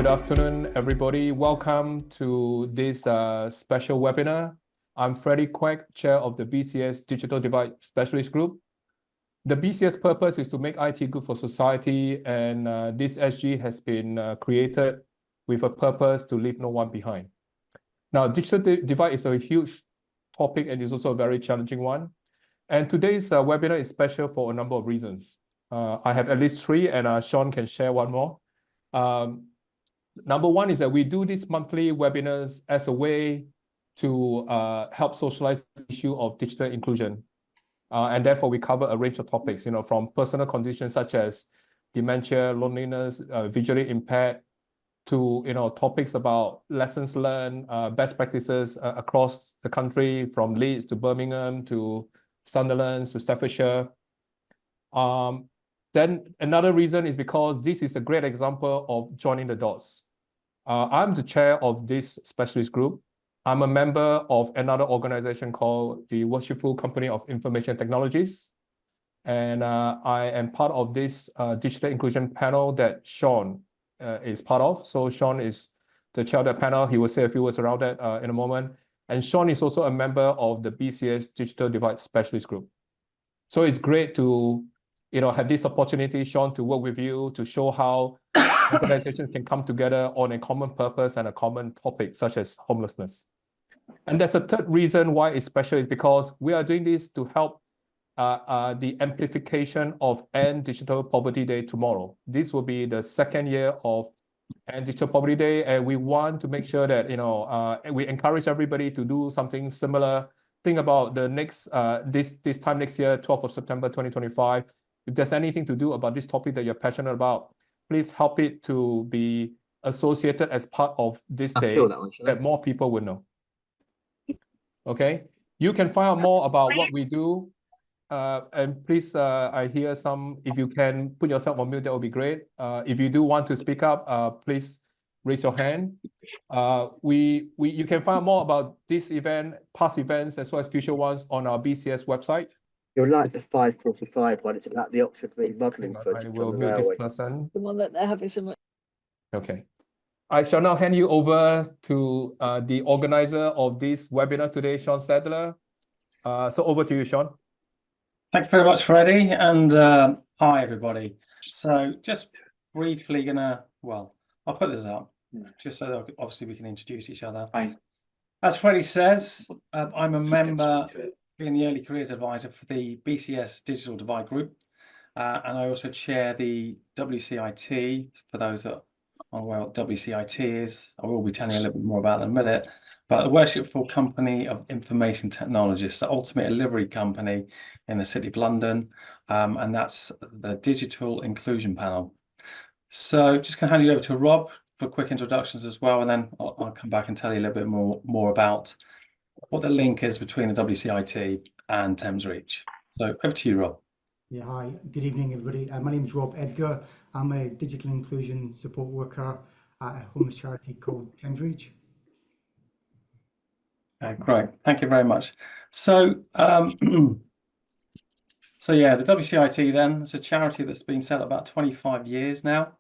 afternoon, everybody. Welcome to this special webinar. I'm Freddie Quack, Chair of the BCS Digital Divide Specialist Group. The BCS purpose is to make IT good for society, and this SG has been created with a purpose to leave no one behind. Now, digital divide is a huge topic and is also a very challenging one. And today's webinar is special for a number of reasons. I have at least three, and Sean can share one more. Number one is that we do these monthly webinars as a way to help socialize the issue of digital inclusion. And therefore, we cover a range of topics, from personal conditions such as dementia, loneliness, visually impaired, to topics about lessons learned, best practices across the country, from Leeds to Birmingham to Sunderland to Staffordshire. Then another reason is because this is a great example of joining the dots. I'm the chair of this specialist group. I'm a member of another organization called the Worshipful Company of Information Technologists. And I am part of this digital inclusion panel that Sean is part of. So Sean is the chair of that panel. He will say a few words around that in a moment. And Sean is also a member of the BCS Digital Divide Specialist Group. So it's great to have this opportunity, Sean, to work with you to show how organizations can come together on a common purpose and a common topic, such as homelessness. And there's a third reason why it's special is because we are doing this to help the amplification of End Digital Poverty Day tomorrow. This will be the second year of End Digital Poverty Day, and we want to make sure that we encourage everybody to do something similar. Think about the next this time next year, 12th of September 2025. If there's anything to do about this topic that you're passionate about, please help it to be associated as part of this day that more people will know. Okay, you can find out more about what we do. And please, I hear some, if you can put yourself on mute, that would be great. If you do want to speak up, please raise your hand. You can find out more about this event, past events, as well as future ones on our BCS website. You're like the 5:45 one. It's about the Oxford remodelling project. I will mute this person. The one that they're having some. Okay. I shall now hand you over to the organizer of this webinar today, Sean Sadler. So over to you, Sean. Thank you very much, Freddie, and hi, everybody. So just briefly I'll put this up just so that obviously we can introduce each other. Hi. As Freddie says, I'm a member, being the early careers advisor for the BCS Digital Divide Group, and I also chair the WCIT. For those that aren't aware what WCIT is, I will be telling you a little bit more about that in a minute. But the Worshipful Company of Information Technologists, the ultimate delivery company in the City of London, and that's the Digital Inclusion Panel. So just going to hand you over to Rob for quick introductions as well, and then I'll come back and tell you a little bit more about what the link is between the WCIT and Thames Reach. So over to you, Rob. Yeah, hi, good evening, everybody. My name is Rob Edgar. I'm a digital inclusion support worker at a homeless charity called Thames Reach. Great, thank you very much. So, so yeah, the WCIT then, it's a charity that's been set up about 25 years now,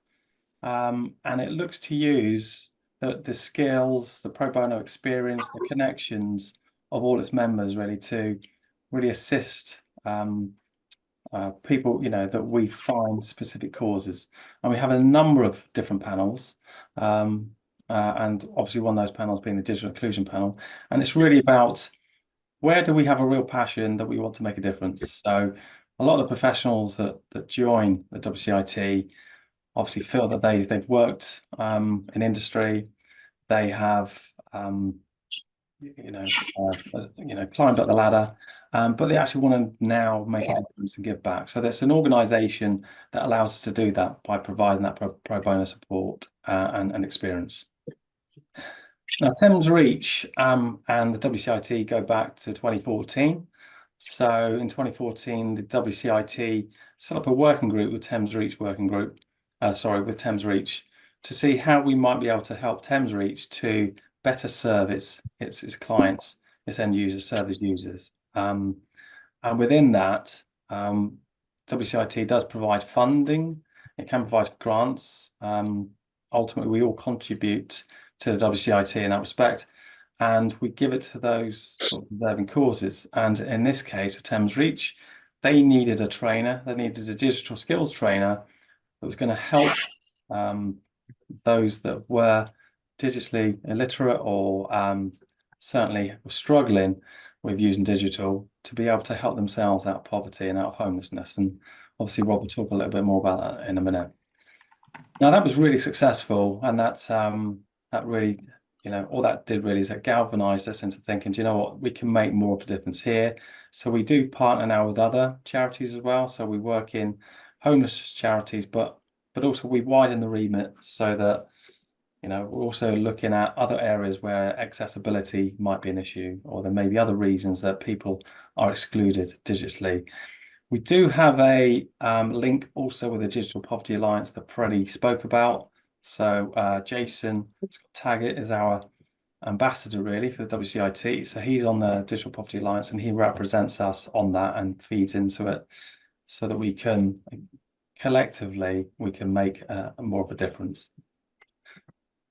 and it looks to use the skills, the pro bono experience, the connections of all its members really to really assist people, that we find specific causes. And we have a number of different panels, and obviously one of those panels being the Digital Inclusion Panel. And it's really about where do we have a real passion that we want to make a difference. So a lot of the professionals that join the WCIT obviously feel that they've worked in industry, they have climbed up the ladder, but they actually want to now make a difference and give back. So there's an organisation that allows us to do that by providing that pro bono support and experience. Now, Thames Reach and the WCIT go back to 2014. So in 2014, the WCIT set up a working group with Thames Reach with Thames Reach to see how we might be able to help Thames Reach to better serve its clients, its end users, service users. And within that, WCIT does provide funding. It can provide grants. ultimately we all contribute to the WCIT in that respect, and we give it to those sort of deserving causes. And in this case, with Thames Reach, they needed a trainer. They needed a digital skills trainer that was going to help those that were digitally illiterate or certainly were struggling with using digital to be able to help themselves out of poverty and out of homelessness. And obviously, Rob will talk a little bit more about that in a minute. Now, that was really successful, and that really, all that did really is it galvanized us into thinking, do you know what, we can make more of a difference here. So we do partner now with other charities as well. So we work in homeless charities, but also we widen the remit so that we're also looking at other areas where accessibility might be an issue, or there may be other reasons that people are excluded digitally. We do have a link also with the Digital Poverty Alliance that Freddie spoke about. So Jason Taggart is our ambassador really for the WCIT. So he's on the Digital Poverty Alliance and he represents us on that and feeds into it so that we can collectively make more of a difference.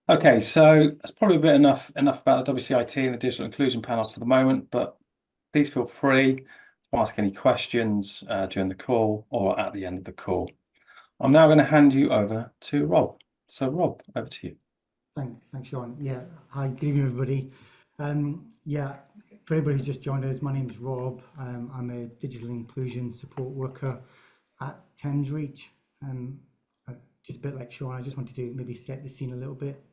Okay, so that's probably a bit enough about the WCIT and the Digital Inclusion Panel for the moment, but please feel free to ask any questions during the call or at the end of the call. I'm now going to hand you over to Rob. So Rob, over to you. Thanks, Sean. Yeah, hi, good evening, everybody. Yeah, for everybody who's just joined us, my name is Rob. I'm a digital inclusion support worker at Thames Reach. Just a bit like Sean, I just wanted to maybe set the scene a little bit.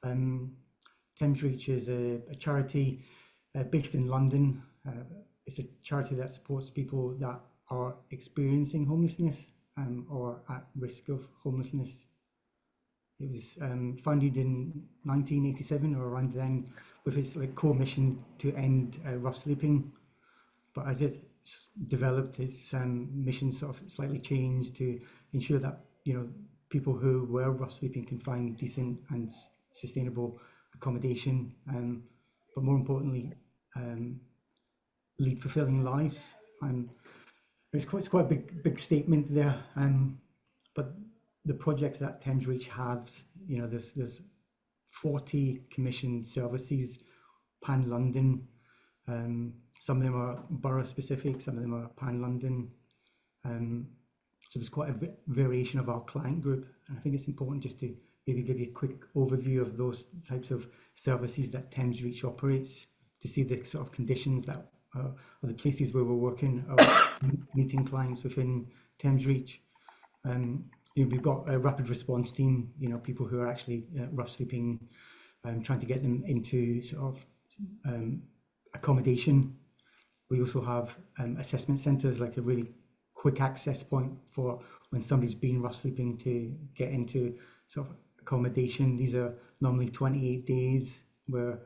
Thames Reach is a charity based in London. It's a charity that supports people that are experiencing homelessness or at risk of homelessness. It was founded in 1987 or around then, with its core mission to end rough sleeping. But as it's developed, its mission sort of slightly changed to ensure that people who were rough sleeping can find decent and sustainable accommodation, but more importantly, lead fulfilling lives. It's quite a big statement there, but the projects that Thames Reach has, there's 40 commissioned services pan-London. Some of them are borough specific, some of them are pan-London. So there's quite a variation of our client group. And I think it's important just to maybe give you a quick overview of those types of services that Thames Reach operates, to see the sort of conditions that or the places where we're working or meeting clients within Thames Reach. We've got a rapid response team, people who are actually rough sleeping, trying to get them into sort of accommodation. We also have assessment centres, like a really quick access point for when somebody's been rough sleeping to get into sort of accommodation. These are normally 28 days where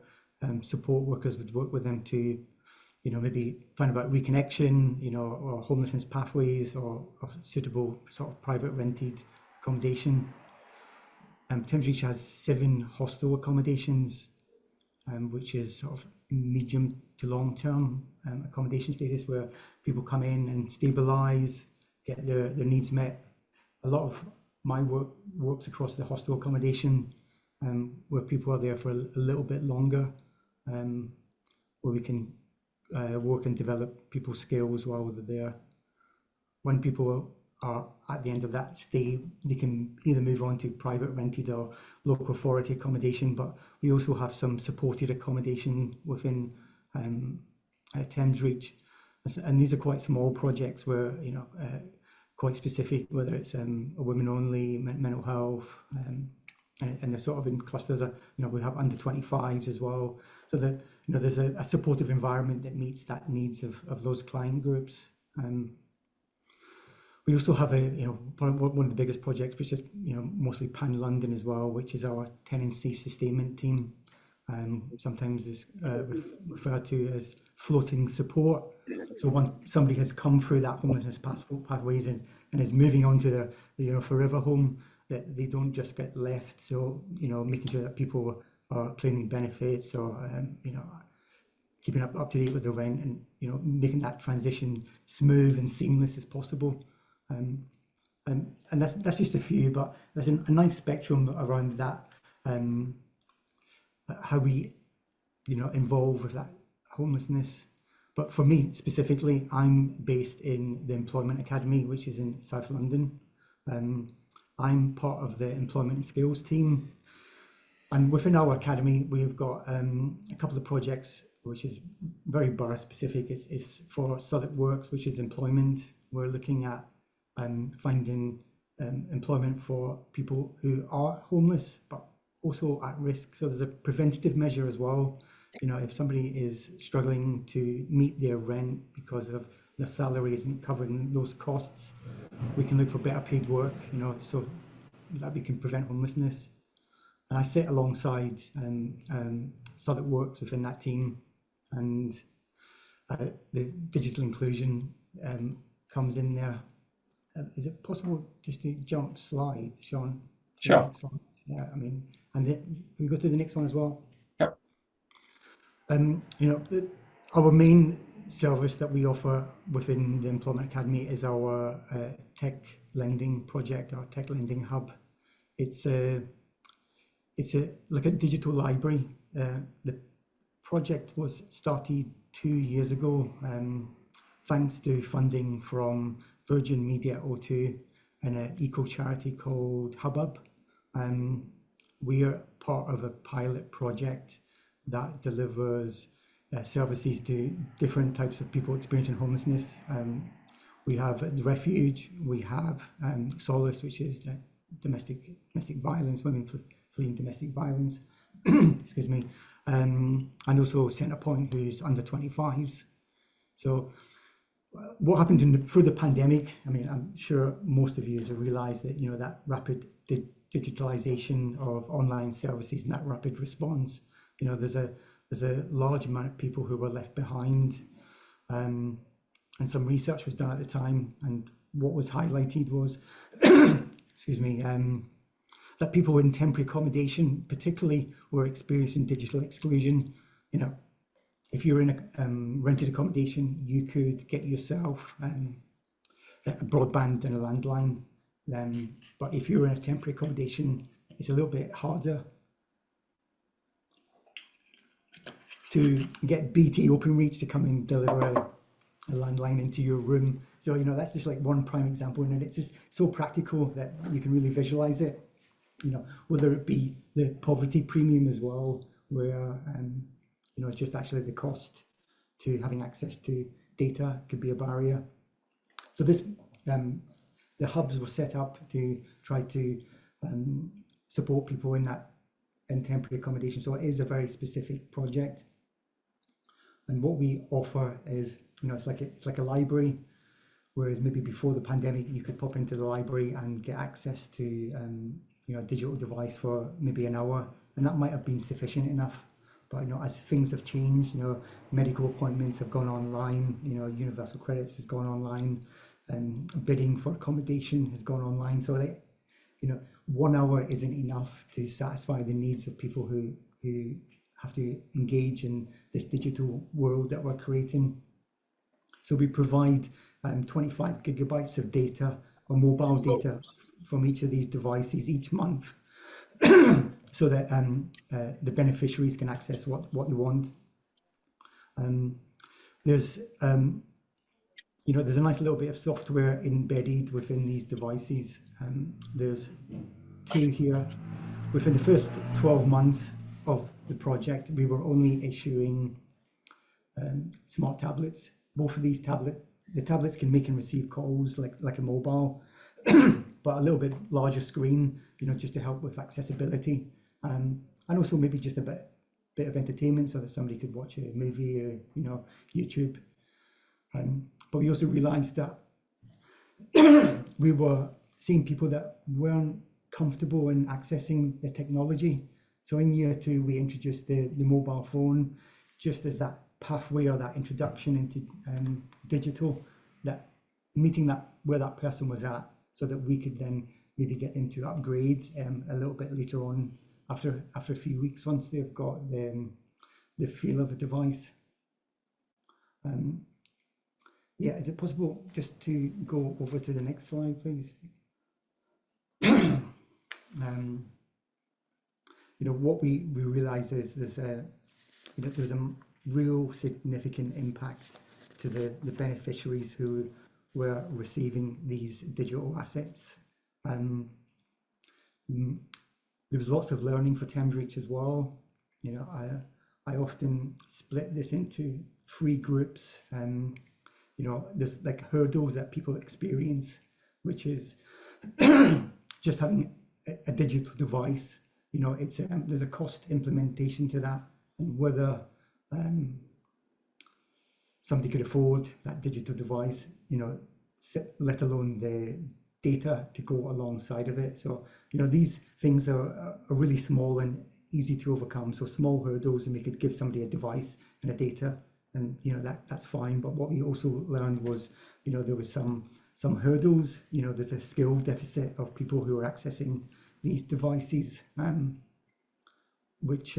support workers would work with them to, maybe find about reconnection, or homelessness pathways or suitable sort of private rented accommodation. Thames Reach has 7 hostel accommodations, which is sort of medium to long term accommodation status, where people come in and stabilise, get their needs met. A lot of my work works across the hostel accommodation, where people are there for a little bit longer, where we can work and develop people's skills while they're there. When people are at the end of that stay, they can either move on to private rented or local authority accommodation, but we also have some supported accommodation within Thames Reach. And these are quite small projects where, quite specific, whether it's a women only, mental health, and they're sort of in clusters of, we have under 25s as well. So that, there's a supportive environment that meets that needs of those client groups. We also have one of the biggest projects, which is, mostly pan-London as well, which is our tenancy sustainment team. Sometimes is referred to as floating support. So once somebody has come through that homelessness pathways and is moving on to their forever home, that they don't just get left. So, making sure that people are claiming benefits or, keeping up to date with the rent and, making that transition smooth and seamless as possible. And that's just a few, but there's a nice spectrum around that, how we, involve with that homelessness. But for me specifically, I'm based in the Employment Academy, which is in South London. I'm part of the Employment and Skills team. And within our academy, we've got a couple of projects, which is very borough specific. It's for Southwark Works, which is employment. We're looking at finding employment for people who are homeless, but also at risk. So there's a preventative measure as well. If somebody is struggling to meet their rent because of their salary isn't covering those costs, we can look for better paid work, so that we can prevent homelessness. And I sit alongside Sadler works within that team, and the digital inclusion comes in there. Is it possible just to jump slide, Sean? Sure. Yeah, and then can we go to the next one as well? Yep. Our main service that we offer within the Employment Academy is our tech lending project, our tech lending hub. It's like a digital library. The project was started 2 years ago, thanks to funding from Virgin Media O2 and an eco charity called Hubbub. We are part of a pilot project that delivers services to different types of people experiencing homelessness. We have the Refuge, we have Solace, which is domestic violence, women fleeing domestic violence, excuse me, and also Centrepoint, who's under 25s. So what happened through the pandemic, I'm sure most of you have realised that, that rapid digitalisation of online services and that rapid response, there's a large amount of people who were left behind, and some research was done at the time, and what was highlighted was, excuse me, that people in temporary accommodation particularly were experiencing digital exclusion. If you're in a rented accommodation, you could get yourself a broadband and a landline, but if you're in a temporary accommodation, it's a little bit harder to get BT Openreach to come and deliver a landline into your room. So, that's just like one prime example, and it's just so practical that you can really visualize it. Whether it be the poverty premium as well, where, it's just actually the cost to having access to data could be a barrier. So this, the hubs were set up to try to support people in temporary accommodation. So it is a very specific project. And what we offer is, it's like a library, whereas maybe before the pandemic, you could pop into the library and get access to a digital device for maybe an hour, and that might have been sufficient enough. But as things have changed, medical appointments have gone online, universal credits has gone online, and bidding for accommodation has gone online. So that 1 hour isn't enough to satisfy the needs of people who have to engage in this digital world that we're creating. So we provide 25 gigabytes of data or mobile data from each of these devices each month, so that the beneficiaries can access what they want. There's there's a nice little bit of software embedded within these devices. There's 2 here. Within the first 12 months of the project, we were only issuing smart tablets. Both of these the tablets can make and receive calls like a mobile, but a little bit larger screen, just to help with accessibility, and also maybe just a bit of entertainment, so that somebody could watch a movie or YouTube. But we also realised that we were seeing people that weren't comfortable in accessing the technology. So in year 2, we introduced the mobile phone just as that pathway or that introduction into digital, that meeting where that person was at, so that we could then maybe get them to upgrade a little bit later on after a few weeks, once they've got the feel of the device. Yeah, is it possible just to go over to the next slide, please? what we realize is there's a real significant impact to the beneficiaries who were receiving these digital assets. There was lots of learning for Thames Reach as well. I often split this into 3 groups. There's like hurdles that people experience, which is just having a digital device. It's there's a cost implementation to that, and whether somebody could afford that digital device, let alone the data to go alongside of it. So these things are really small and easy to overcome. So small hurdles, and we could give somebody a device and a data, and that's fine. But what we also learned was there was some hurdles. There's a skill deficit of people who are accessing these devices, which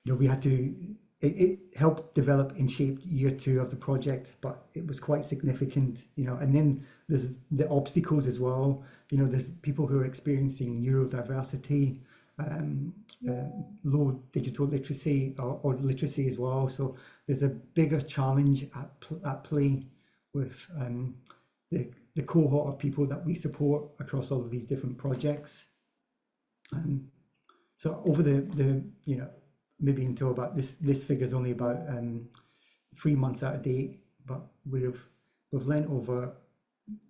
we had to. It helped develop and shape year 2 of the project, but it was quite significant, and then there's the obstacles as well. There's people who are experiencing neurodiversity, low digital literacy or literacy as well. So there's a bigger challenge at play with the cohort of people that we support across all of these different projects. So over the maybe until about this figure is only about 3 months out of date, but we've lent over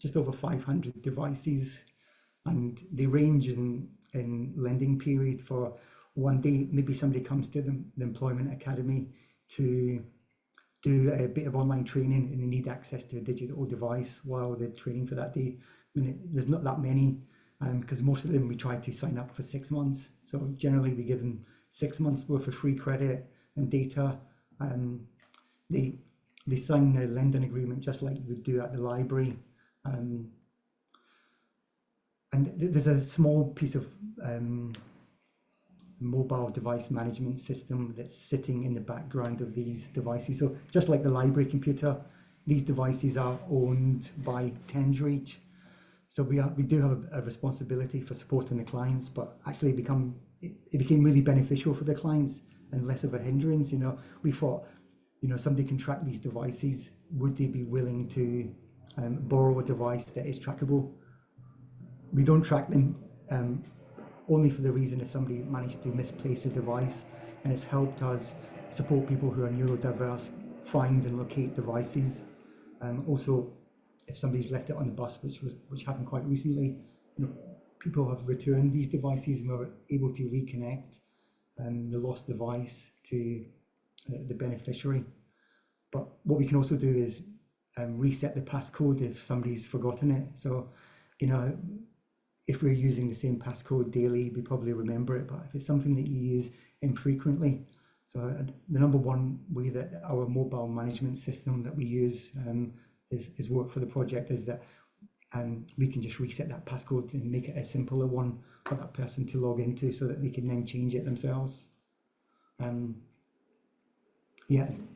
just over 500 devices, and they range in lending period. For one day, maybe somebody comes to the Employment Academy to do a bit of online training, and they need access to a digital device while they're training for that day. There's not that many, because most of them we try to sign up for 6 months. So generally we give them 6 months worth of free credit and data. They sign a lending agreement just like you would do at the library. And there's a small piece of mobile device management system that's sitting in the background of these devices. So just like the library computer, these devices are owned by Thames Reach. So we do have a responsibility for supporting the clients, but actually it became really beneficial for the clients and less of a hindrance. We thought, somebody can track these devices. Would they be willing to borrow a device that is trackable? We don't track them only for the reason if somebody managed to misplace a device, and it's helped us support people who are neurodiverse find and locate devices. Also, if somebody's left it on the bus, which happened quite recently, people have returned these devices and were able to reconnect the lost device to the beneficiary. But what we can also do is reset the passcode if somebody's forgotten it. So, if we're using the same passcode daily, we probably remember it. But if it's something that you use infrequently, so the number one way that our mobile management system that we use is work for the project is that we can just reset that passcode and make it a simpler one for that person to log into, so that they can then change it themselves.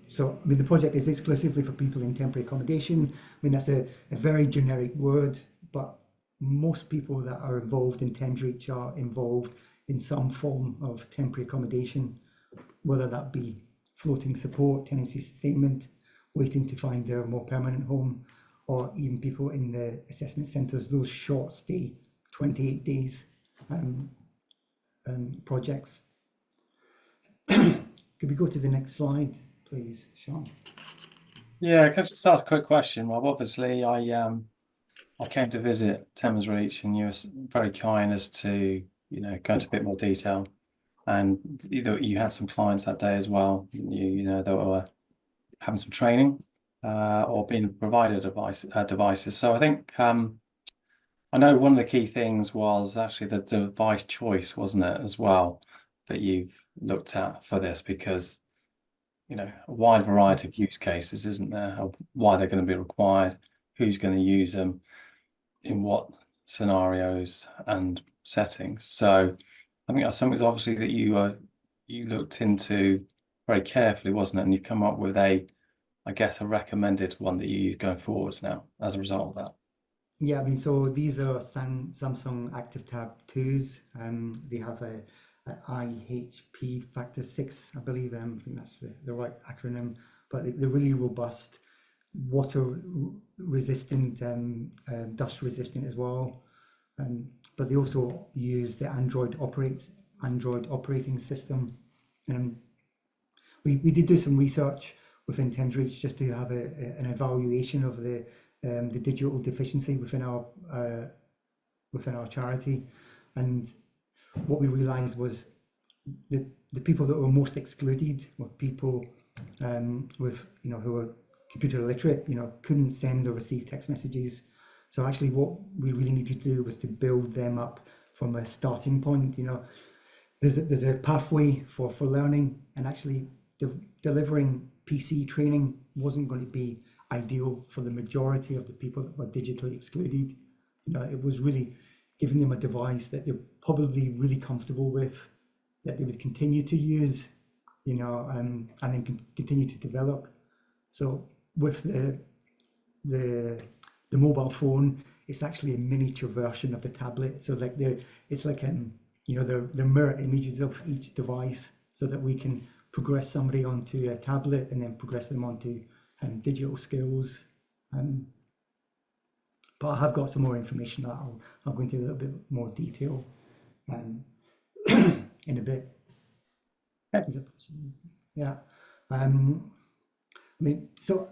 So the project is exclusively for people in temporary accommodation. That's a very generic word, but most people that are involved in Thames Reach are involved in some form of temporary accommodation, whether that be floating support, tenancy sustainment, waiting to find their more permanent home, or even people in the assessment centres, those short stay, 28 days projects. Could we go to the next slide, please, Sean? Yeah, can I just ask a quick question, Rob? Obviously, I came to visit Thames Reach, and you were very kind as to go into a bit more detail. And you had some clients that day as well. That were having some training or being provided devices. So I think I know one of the key things was actually the device choice, wasn't it, as well, that you've looked at for this, because a wide variety of use cases, isn't there, of why they're going to be required, who's going to use them, in what scenarios and settings. So I think that's something obviously that you looked into very carefully, wasn't it? And you've come up with a recommended one that you use going forwards now as a result of that. Yeah, I mean, so these are Samsung ActiveTab 2s. They have a IHP factor 6, I believe. I think that's the right acronym. But they're really robust, water resistant, dust resistant as well. But they also use the Android operating system. We did do some research within Thames Reach just to have an evaluation of the digital deficiency within our charity, and what we realised was the people that were most excluded were people with who were computer illiterate, couldn't send or receive text messages. So actually, what we really needed to do was to build them up from a starting point. There's a pathway for learning, and actually delivering PC training wasn't going to be ideal for the majority of the people that were digitally excluded. It was really giving them a device that they're probably really comfortable with, that they would continue to use, and then continue to develop. So with the mobile phone, it's actually a miniature version of the tablet. So like it's like they're mirror images of each device, so that we can progress somebody onto a tablet and then progress them onto digital skills. But I have got some more information that I'll go into a little bit more detail in a bit. Is it possible? Yeah. I mean, so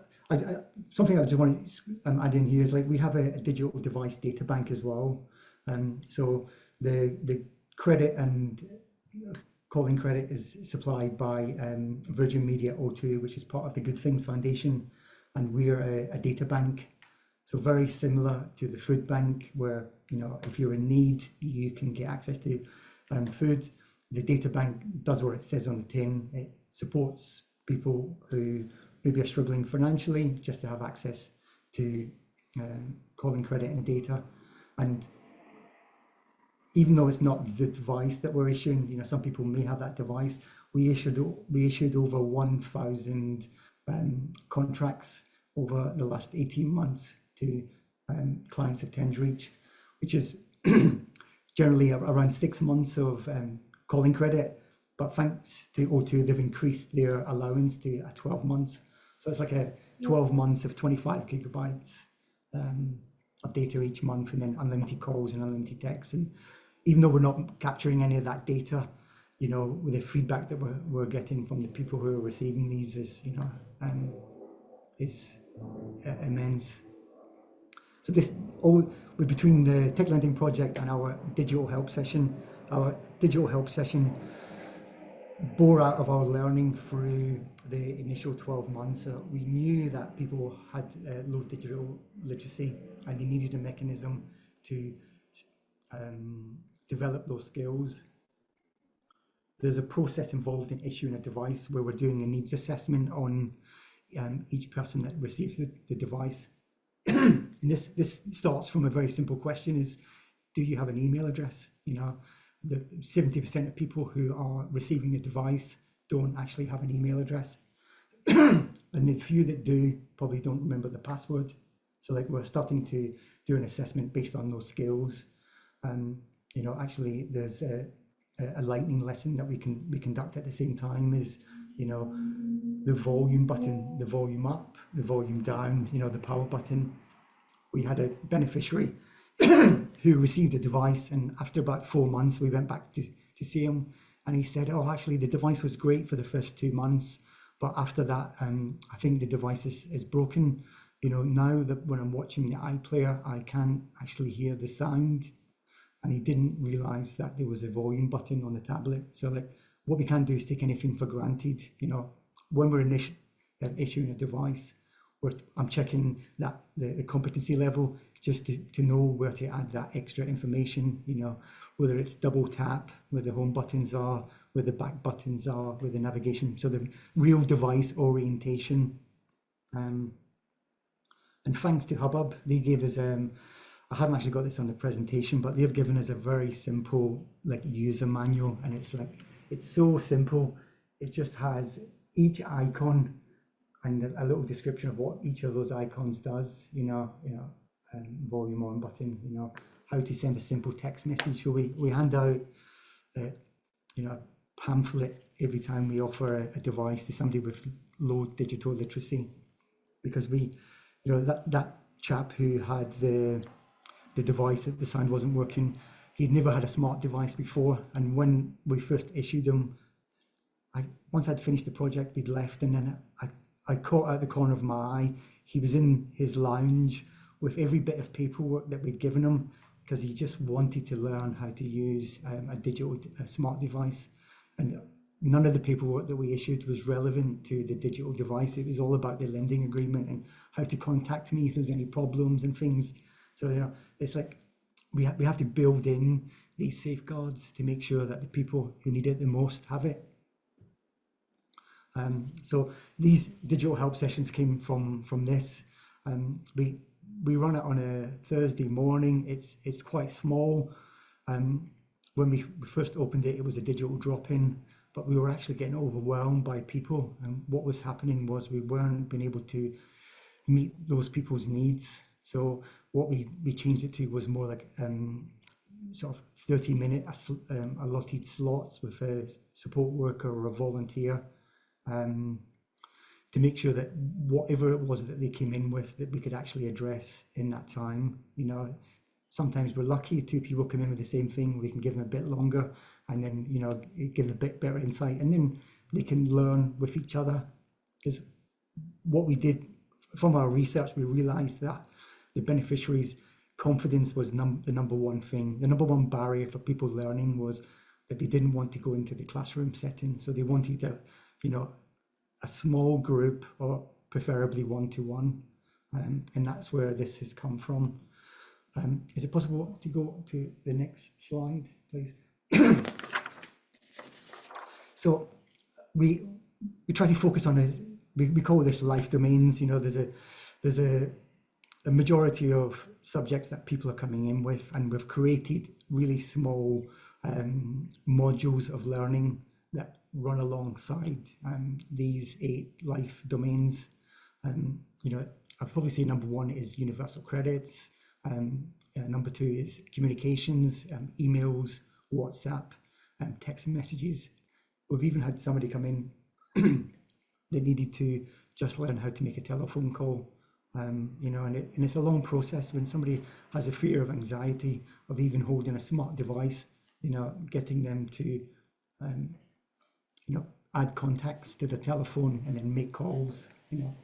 something I just want to add in here is, like, we have a digital device data bank as well. So the credit and calling credit is supplied by Virgin Media O2, which is part of the Good Things Foundation, and we're a data bank. So very similar to the food bank, where if you're in need, you can get access to food. The data bank does what it says on the tin. It supports people who maybe are struggling financially just to have access to calling credit and data. And even though it's not the device that we're issuing, some people may have that device. We issued over 1,000 contracts over the last 18 months to clients of Thames Reach, which is generally around 6 months of calling credit. But thanks to O2, they've increased their allowance to 12 months. So it's like a 12 months of 25 gigabytes of data each month, and then unlimited calls and unlimited texts. And even though we're not capturing any of that data, with the feedback that we're getting from the people who are receiving these is immense. So this all between the Tech Lending project and our digital help session. Our digital help session bore out of our learning through the initial 12 months. We knew that people had low digital literacy, and they needed a mechanism to develop those skills. There's a process involved in issuing a device where we're doing a needs assessment on each person that receives the device. And this starts from a very simple question: is, do you have an email address? The 70% of people who are receiving the device don't actually have an email address. And the few that do probably don't remember the password. So like, we're starting to do an assessment based on those skills. Actually there's a lightning lesson that we conduct at the same time is, the volume button, the volume up, the volume down, the power button. We had a beneficiary who received the device, and after about 4 months we went back to see him, and he said, oh, actually the device was great for the first 2 months, but after that I think the device is broken. Now that when I'm watching the iPlayer, I can't actually hear the sound. And he didn't realize that there was a volume button on the tablet. So like, what we can't do is take anything for granted. When we're issuing a device, I'm checking that the competency level, just to know where to add that extra information, whether it's double tap, where the home buttons are, where the back buttons are, where the navigation, so the real device orientation. And thanks to Hubbub, they gave us, I haven't actually got this on the presentation, but they've given us a very simple user manual, and it's so simple. It just has each icon and a little description of what each of those icons does. volume on button, you know, how to send a simple text message. So we hand out, you know, a pamphlet every time we offer a device to somebody with low digital literacy, because we, you know, that chap who had the device that the sound wasn't working, he'd never had a smart device before, and when we first issued him, once I'd finished the project, we'd left, and then I caught out the corner of my eye, he was in his lounge with every bit of paperwork that we'd given him, because he just wanted to learn how to use a smart device. And none of the paperwork that we issued was relevant to the digital device. It was all about the lending agreement and how to contact me if there's any problems and things. So, you know, it's like we have to build in these safeguards to make sure that the people who need it the most have it. So these digital help sessions came from this. We run it on a Thursday morning. It's quite small. When we first opened it, it was a digital drop-in, but we were actually getting overwhelmed by people. And what was happening was we weren't being able to meet those people's needs. So what we changed it to was more like sort of 30-minute allotted slots with a support worker or a volunteer, to make sure that whatever it was that they came in with, that we could actually address in that time. You know, sometimes we're lucky, 2 people come in with the same thing, we can give them a bit longer, and then, you know, give them a bit better insight, and then they can learn with each other. Because what we did from our research, we realized that the beneficiaries' confidence was the number one thing. The number one barrier for people learning was that they didn't want to go into the classroom setting. So they wanted to, you know, a small group, or preferably one-to-one, and that's where this has come from. Is it possible to go to the next slide, please? So we try to focus on we call this life domains. You know, there's a majority of subjects that people are coming in with, and we've created really small modules of learning that run alongside these 8 life domains. You know, I'd probably say number 1 is universal credits. Number 2 is communications, emails, WhatsApp, text messages. We've even had somebody come in that needed to just learn how to make a telephone call. You know, and it's a long process. When somebody has a fear of anxiety of even holding a smart device, you know, getting them to you know, add contacts to the telephone and then make calls. You know,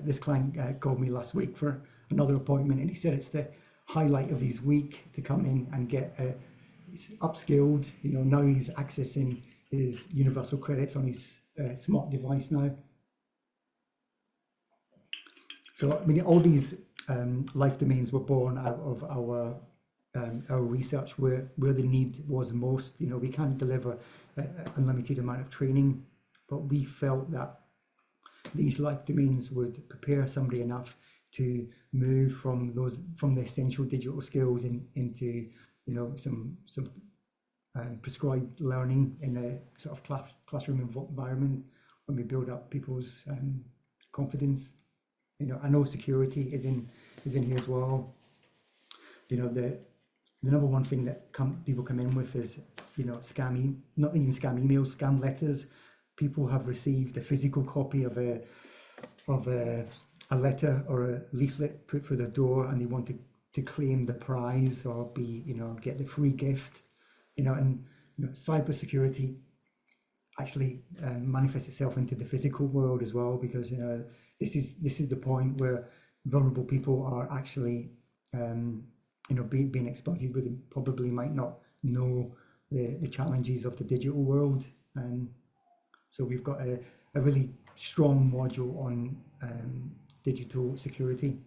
this client called me last week for another appointment, and he said it's the highlight of his week to come in and get upskilled. You know, now he's accessing his universal credits on his smart device now. So, I mean, all these life domains were born out of our research where the need was most. You know, we can't deliver an unlimited amount of training, but we felt that these life domains would prepare somebody enough to move from the essential digital skills into, you know, some prescribed learning in a sort of classroom environment, when we build up people's confidence. You know, I know security is in here as well. You know, the number one thing that people come in with is, you know, not even scam emails, scam letters. People have received a physical copy of a letter or a leaflet put through their door, and they want to claim the prize or get the free gift. You know, and you know, cybersecurity actually manifests itself into the physical world as well, because you know, this is the point where vulnerable people are actually being exploited, but they probably might not know the challenges of the digital world. So we've got a really strong module on digital security.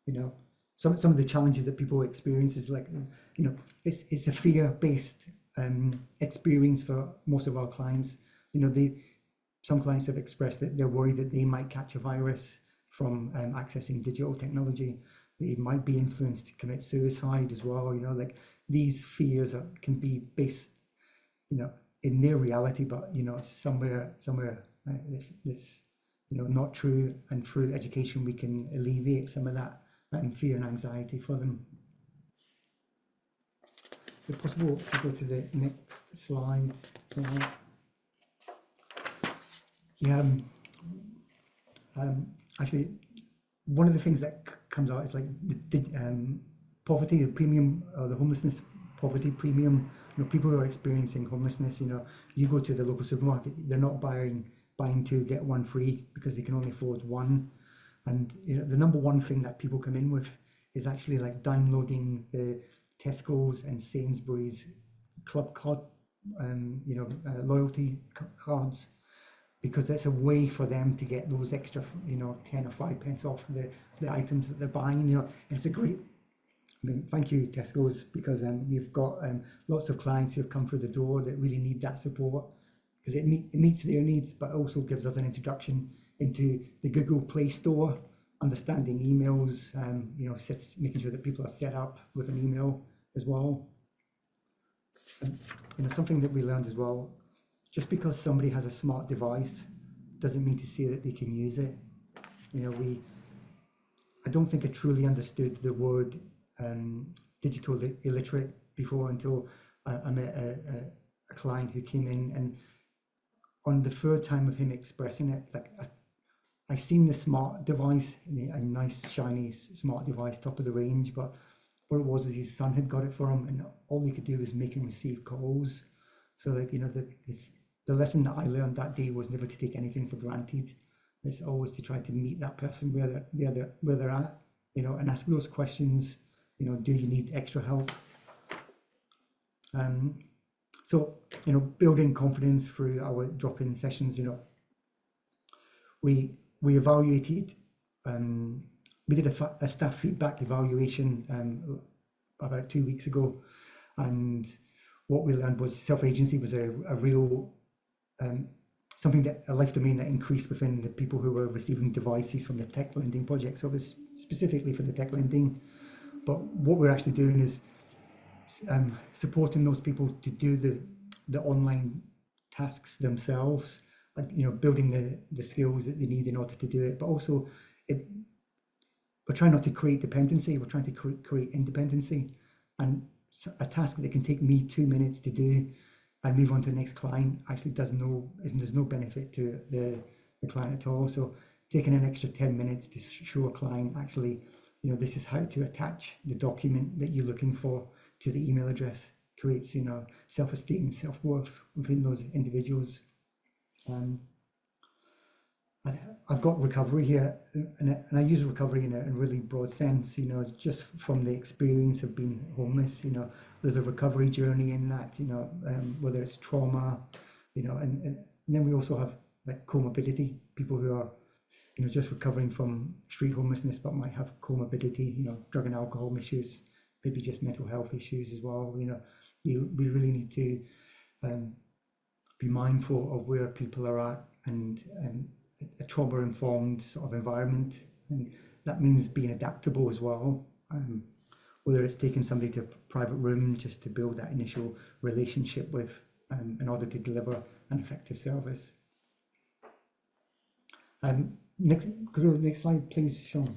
You know, some of the challenges that people experience is like, you know, it's a fear-based experience for most of our clients. You know, some clients have expressed that they're worried that they might catch a virus from accessing digital technology. They might be influenced to commit suicide as well. You know, like these fears can be based, you know, in their reality, but you know, somewhere this you know, not true. And through education, we can alleviate some of that and fear and anxiety for them. Is it possible to go to the next slide? Yeah, actually, one of the things that comes out is like the poverty, the premium, the homelessness poverty premium. You know, people who are experiencing homelessness, you know, you go to the local supermarket, they're not buying two, get one free because they can only afford one. And you know, the number one thing that people come in with is actually like downloading the Tesco's and Sainsbury's club card, you know, loyalty cards, because it's a way for them to get those extra, you know, 10 or 5 pence off the items that they're buying. You know, and it's a great, I mean, thank you Tesco's, because we've got lots of clients who have come through the door that really need that support, because it meets their needs, but also gives us an introduction into the Google Play Store, understanding emails, you know, making sure that people are set up with an email as well. And, you know, something that we learned as well, just because somebody has a smart device doesn't mean to say that they can use it. You know, I don't think I truly understood the word digital illiterate before until I met a client who came in, and on the third time of him expressing it, like I seen the smart device, a nice shiny smart device, top of the range, but what it was is his son had got it for him, and all he could do was make and receive calls. So, like, you know, the lesson that I learned that day was never to take anything for granted. It's always to try to meet that person where they're at, you know, and ask those questions. You know, do you need extra help? So, you know, building confidence through our drop-in sessions. You know, we evaluated. We did a staff feedback evaluation about 2 weeks ago, and what we learned was self-agency was a real something, that a life domain that increased within the people who were receiving devices from the tech lending project. So it was specifically for the tech lending, but what we're actually doing is supporting those people to do the online tasks themselves, you know, building the skills that they need in order to do it. But also, we're trying not to create dependency, we're trying to create independency. And a task that can take me 2 minutes to do and move on to the next client actually there's no benefit to the client at all. So taking an extra 10 minutes to show a client, actually, you know, this is how to attach the document that you're looking for to the email address, creates, you know, self-esteem, self-worth within those individuals. I've got recovery here, and I use recovery in a really broad sense, you know, just from the experience of being homeless. You know, there's a recovery journey in that, you know, whether it's trauma, you know, and then we also have like comorbidity, people who are, you know, just recovering from street homelessness, but might have comorbidity, you know, drug and alcohol issues, maybe just mental health issues as well. You know, we really need to be mindful of where people are at, and a trauma-informed sort of environment, and that means being adaptable as well. Whether it's taking somebody to a private room just to build that initial relationship with, in order to deliver an effective service. Next slide, please, Sean.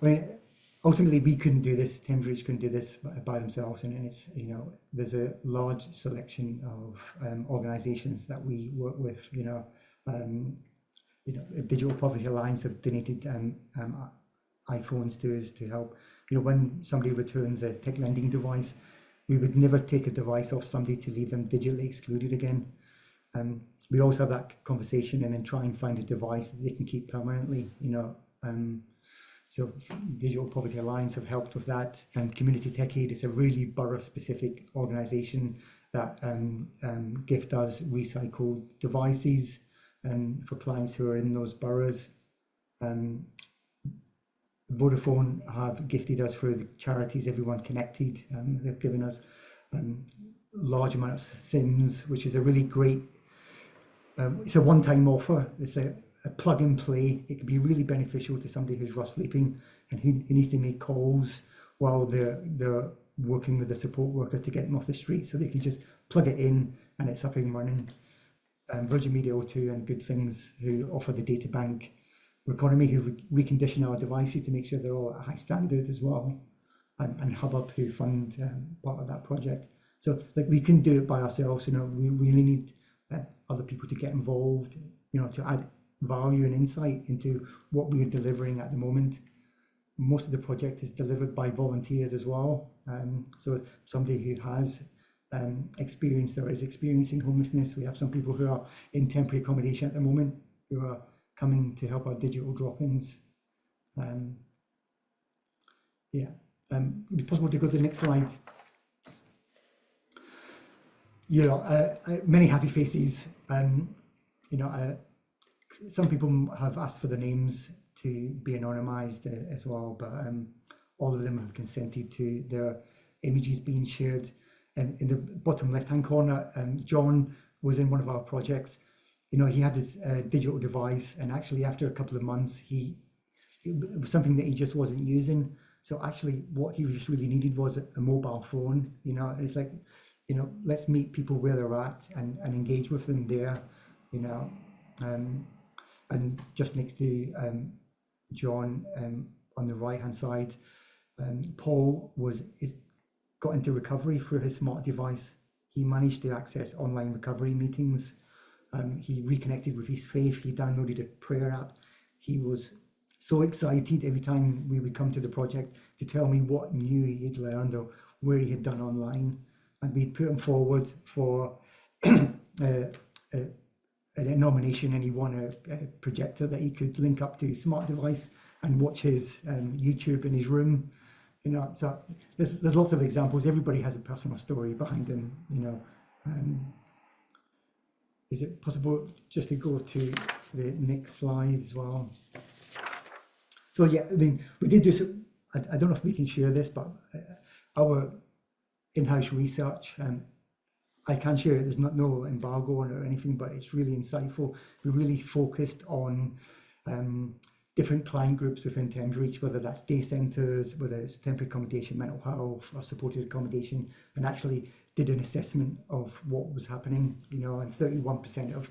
I mean, ultimately, we couldn't do this. Thames Reach couldn't do this by themselves, and it's, you know, there's a large selection of organisations that we work with. You know, Digital Poverty Alliance have donated iPhones to us to help. You know, when somebody returns a tech lending device, we would never take a device off somebody to leave them digitally excluded again. We also have that conversation and then try and find a device that they can keep permanently. You know, so Digital Poverty Alliance have helped with that, and Community Tech Aid is a really borough-specific organisation that gift us recycled devices for clients who are in those boroughs. Vodafone have gifted us through the charities Everyone Connected. They've given us large amount of SIMs, which is a really great, it's a one-time offer. It's a plug and play. It can be really beneficial to somebody who's rough sleeping and who needs to make calls while they're working with a support worker to get them off the street. So they can just plug it in and it's up and running. Virgin Media O2 and Good Things, who offer the data bank, economy who recondition our devices to make sure they're all at a high standard as well, and Hub who fund part of that project. So like we can do it by ourselves, you know, we really need other people to get involved, you know, to add value and insight into what we're delivering at the moment. Most of the project is delivered by volunteers as well. So somebody who has experienced or is experiencing homelessness. We have some people who are in temporary accommodation at the moment who are coming to help our digital drop-ins. Yeah, it'd be possible to go to the next slide. You know, many happy faces. You know, some people have asked for the names to be anonymized as well, but all of them have consented to their images being shared. And in the bottom left-hand corner, John was in one of our projects. You know, he had this digital device, and actually after a couple of months, it was something that he just wasn't using. So actually what he just really needed was a mobile phone. You know, it's like, you know, let's meet people where they're at and engage with them there, you know. And just next to John, on the right-hand side, Paul got into recovery through his smart device. He managed to access online recovery meetings. He reconnected with his faith. He downloaded a prayer app. He was so excited every time we would come to the project to tell me what new he had learned or where he had done online. And we'd put him forward for a nomination, and he won a projector that he could link up to his smart device and watch his YouTube in his room. You know, so there's lots of examples. Everybody has a personal story behind them, you know. Is it possible just to go to the next slide as well? So yeah, I mean, we did do some, I don't know if we can share this, but our in-house research, I can share it, there's no embargo on it or anything, but it's really insightful. We really focused on different client groups within Thames Reach, whether that's day centres, whether it's temporary accommodation, mental health, or supported accommodation, and actually did an assessment of what was happening, you know, and 31% of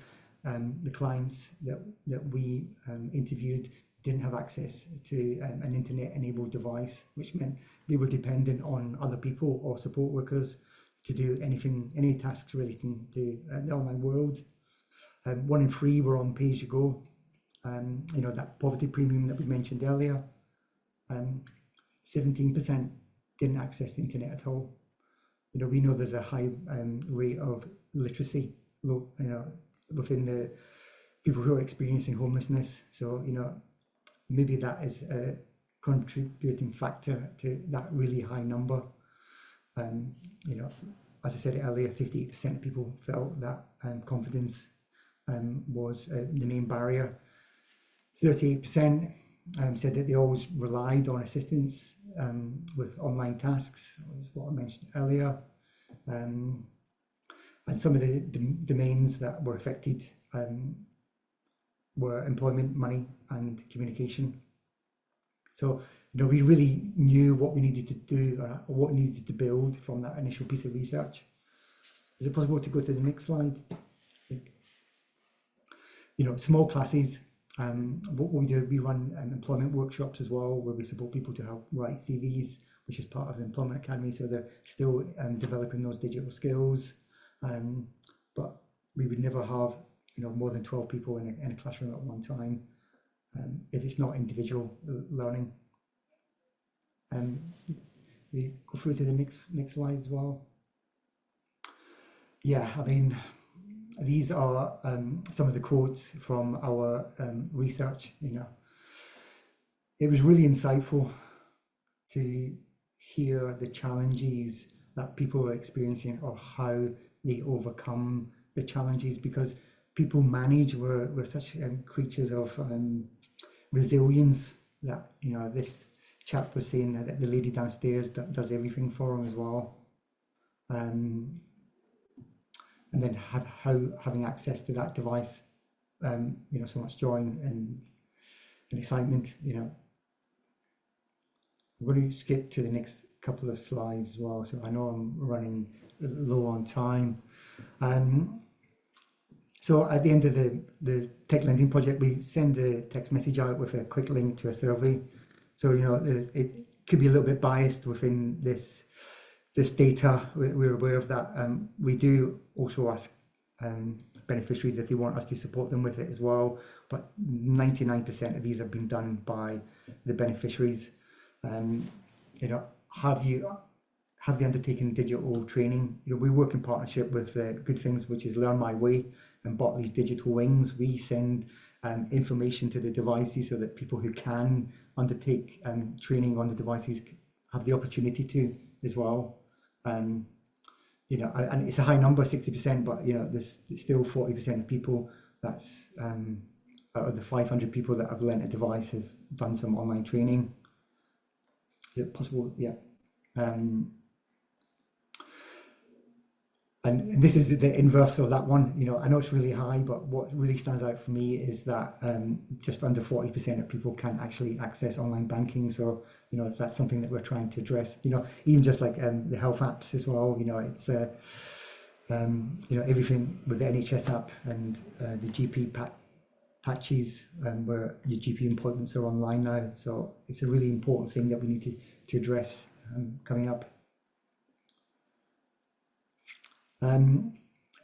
the clients that we interviewed didn't have access to an internet-enabled device, which meant they were dependent on other people or support workers to do any tasks relating to the online world. 1 in 3 were on pay-as-you-go. You know, that poverty premium that we mentioned earlier. 17% didn't access the internet at all. You know, we know there's a high rate of literacy, you know, within the people who are experiencing homelessness. So, you know, maybe that is a contributing factor to that really high number. You know, as I said earlier, 58% of people felt that confidence was the main barrier. 38% said that they always relied on assistance with online tasks, was what I mentioned earlier. And some of the domains that were affected were employment, money, and communication. So, you know, we really knew what we needed to do or what we needed to build from that initial piece of research. Is it possible to go to the next slide? You know, small classes. What we do, we run employment workshops as well, where we support people to help write CVs, which is part of the Employment Academy. So they're still developing those digital skills. But we would never have, you know, more than 12 people in a classroom at one time if it's not individual learning. We go through to the next slide as well. Yeah, I mean, these are some of the quotes from our research. You know, it was really insightful to hear the challenges that people are experiencing or how they overcome the challenges, because people manage, we're such creatures of resilience that, you know, this chap was saying that the lady downstairs does everything for him as well. And then having access to that device, you know, so much joy and excitement, you know. I'm going to skip to the next couple of slides as well, so I know I'm running low on time. So at the end of the tech lending project, we send a text message out with a quick link to a survey. So, you know, it could be a little bit biased within this data. We're aware of that. We do also ask beneficiaries if they want us to support them with it as well. But 99% of these have been done by the beneficiaries. You know, have they undertaken digital training? You know, we work in partnership with Good Things, which is Learn My Way, and Botley's Digital Wings. We send information to the devices so that people who can undertake training on the devices have the opportunity to as well. You know, and it's a high number, 60%, but you know, there's still 40% of people that's out of the 500 people that have lent a device have done some online training. Is it possible? Yeah. And this is the inverse of that one. You know, I know it's really high, but what really stands out for me is that just under 40% of people can't actually access online banking. So, you know, that's something that we're trying to address. You know, even just like the health apps as well. You know, it's you know, everything with the NHS app and the GP patches where your GP appointments are online now. So it's a really important thing that we need to address coming up.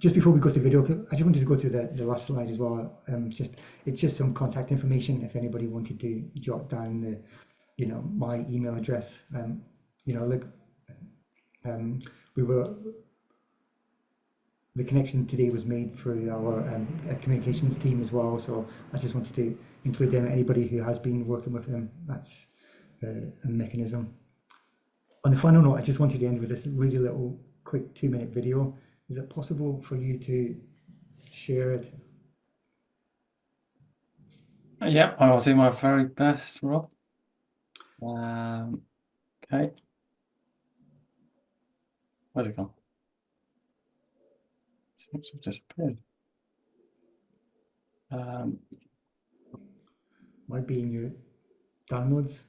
Just before we go to video, I just wanted to go to the last slide as well. It's just some contact information if anybody wanted to jot down the, you know, my email address. You know, look, the connection today was made through our communications team as well. So I just wanted to include them. Anybody who has been working with them, that's a mechanism. On the final note, I just wanted to end with this really little quick 2-minute video. Is it possible for you to share it? Yep, I will do my very best, Rob. Okay. Where's it gone? It seems to have disappeared. Might be in your downloads.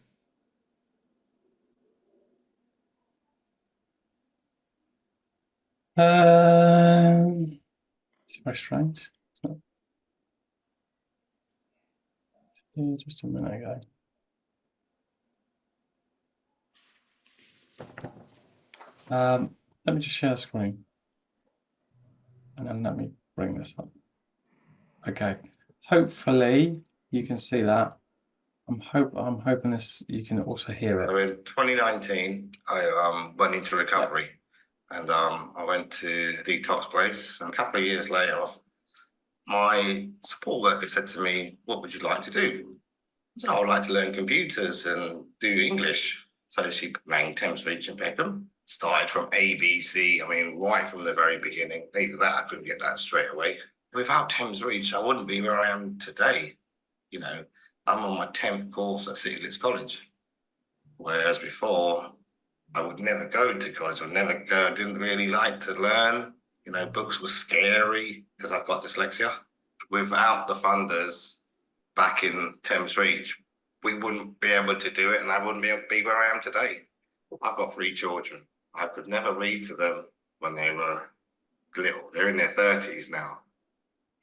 It's very strange. Just a minute ago. Let me just share the screen, and then let me bring this up. Okay. Hopefully you can see that. I'm hoping this you can also hear it. So in 2019, I went into recovery, and I went to a detox place. And a couple of years later, my support worker said to me, "What would you like to do?" I said, "I would like to learn computers and do English." So she rang Thames Reach in Peckham, started from ABC. I mean, right from the very beginning. Even that, I couldn't get that straight away. Without Thames Reach, I wouldn't be where I am today. You know, I'm on my 10th course at City Lit College. Whereas before, I would never go to college. I didn't really like to learn. You know, books were scary because I've got dyslexia. Without the funders back in Thames Reach, we wouldn't be able to do it, and I wouldn't be able to be where I am today. I've got 3 children. I could never read to them when they were little. They're in their 30s now.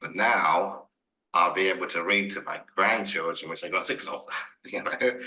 But now I'll be able to read to my grandchildren, which I got 6 of, you know.